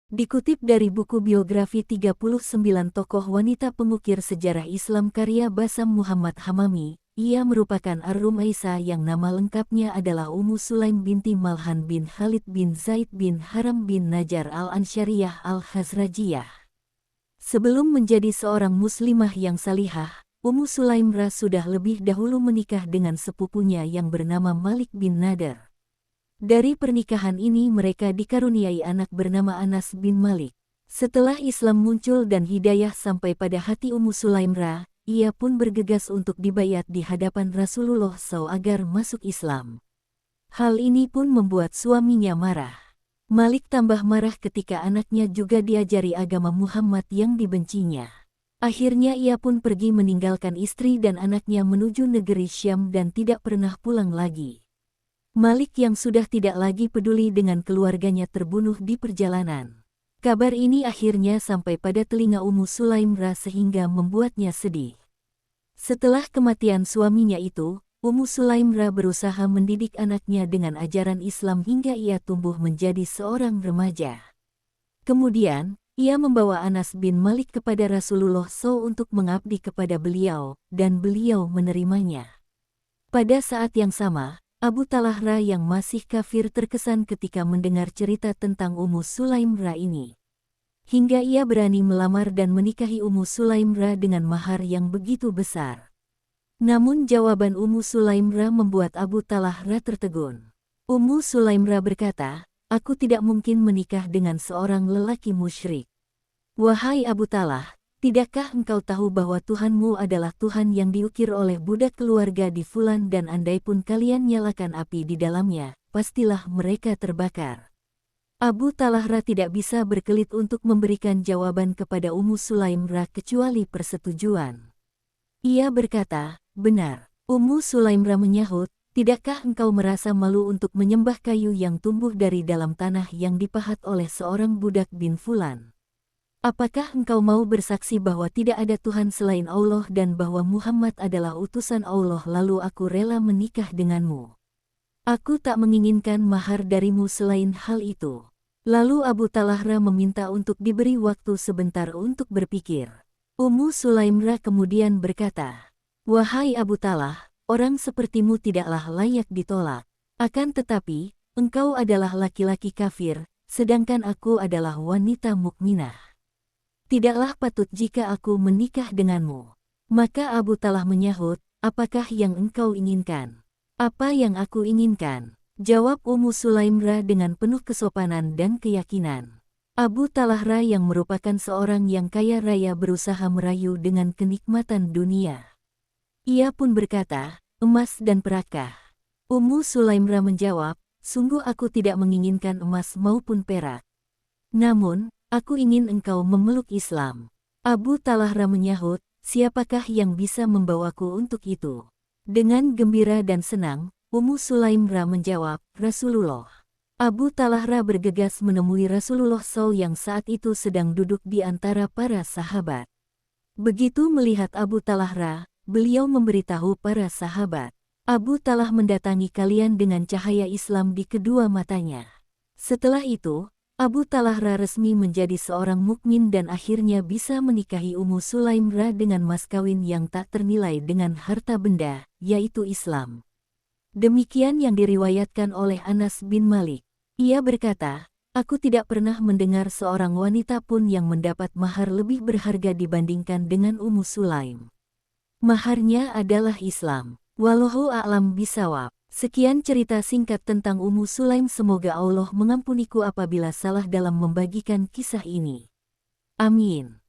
Dikutip dari buku biografi 39 tokoh wanita pengukir sejarah Islam karya Bassam Muhammad Hamami, ia merupakan Ar-Rumaisah yang nama lengkapnya adalah Ummu Sulaim binti Malhan bin Khalid bin Zaid bin Haram bin Najar al-Ansyariyah al-Khazrajiyah. Sebelum menjadi seorang muslimah yang salihah, Ummu Sulaim sudah lebih dahulu menikah dengan sepupunya yang bernama Malik bin Nadar. Dari pernikahan ini mereka dikaruniai anak bernama Anas bin Malik. Setelah Islam muncul dan hidayah sampai pada hati Ummu Sulaim, ia pun bergegas untuk dibayat di hadapan Rasulullah SAW agar masuk Islam. Hal ini pun membuat suaminya marah. Malik tambah marah ketika anaknya juga diajari agama Muhammad yang dibencinya. Akhirnya ia pun pergi meninggalkan istri dan anaknya menuju negeri Syam dan tidak pernah pulang lagi. Malik yang sudah tidak lagi peduli dengan keluarganya terbunuh di perjalanan. Kabar ini akhirnya sampai pada telinga Ummu Sulaim sehingga membuatnya sedih. Setelah kematian suaminya itu, Ummu Sulaim berusaha mendidik anaknya dengan ajaran Islam hingga ia tumbuh menjadi seorang remaja. Kemudian, ia membawa Anas bin Malik kepada Rasulullah SAW untuk mengabdi kepada beliau, dan beliau menerimanya. Pada saat yang sama, Abu Talhah yang masih kafir terkesan ketika mendengar cerita tentang Ummu Sulaim ini. Hingga ia berani melamar dan menikahi Ummu Sulaim dengan mahar yang begitu besar. Namun jawaban Ummu Sulaim membuat Abu Talhah tertegun. Ummu Sulaim berkata, "Aku tidak mungkin menikah dengan seorang lelaki musyrik." "Wahai Abu Talhah, tidakkah engkau tahu bahwa Tuhanmu adalah Tuhan yang diukir oleh budak keluarga di Fulan dan andaipun kalian nyalakan api di dalamnya, pastilah mereka terbakar." Abu Talhah tidak bisa berkelit untuk memberikan jawaban kepada Ummu Sulaim kecuali persetujuan. Ia berkata, "Benar." Ummu Sulaim menyahut, "Tidakkah engkau merasa malu untuk menyembah kayu yang tumbuh dari dalam tanah yang dipahat oleh seorang budak bin Fulan? Apakah engkau mau bersaksi bahwa tidak ada Tuhan selain Allah dan bahwa Muhammad adalah utusan Allah lalu aku rela menikah denganmu? Aku tak menginginkan mahar darimu selain hal itu." Lalu Abu Talhah meminta untuk diberi waktu sebentar untuk berpikir. Ummu Sulaim kemudian berkata, "Wahai Abu Talhah, orang sepertimu tidaklah layak ditolak. Akan tetapi, engkau adalah laki-laki kafir, sedangkan aku adalah wanita mukminah. Tidaklah patut jika aku menikah denganmu." Maka Abu Talhah menyahut, "Apakah yang engkau inginkan?" "Apa yang aku inginkan?" jawab Ummu Sulaim dengan penuh kesopanan dan keyakinan. Abu Talhah yang merupakan seorang yang kaya raya berusaha merayu dengan kenikmatan dunia. Ia pun berkata, "Emas dan perakah." Ummu Sulaim menjawab, "Sungguh aku tidak menginginkan emas maupun perak. Namun, aku ingin engkau memeluk Islam." Abu Talhah menyahut, "Siapakah yang bisa membawaku untuk itu?" Dengan gembira dan senang, Ummu Sulaim menjawab, "Rasulullah." Abu Talhah bergegas menemui Rasulullah SAW yang saat itu sedang duduk di antara para sahabat. Begitu melihat Abu Talhah, beliau memberitahu para sahabat, "Abu Talhah mendatangi kalian dengan cahaya Islam di kedua matanya." Setelah itu, Abu Talhah resmi menjadi seorang mukmin dan akhirnya bisa menikahi Ummu Sulaim dengan mas kawin yang tak ternilai dengan harta benda, yaitu Islam. Demikian yang diriwayatkan oleh Anas bin Malik. Ia berkata, "Aku tidak pernah mendengar seorang wanita pun yang mendapat mahar lebih berharga dibandingkan dengan Ummu Sulaim. Maharnya adalah Islam. Wallahu a'lam bishawab." Sekian cerita singkat tentang Ummu Sulaim, semoga Allah mengampuniku apabila salah dalam membagikan kisah ini. Amin.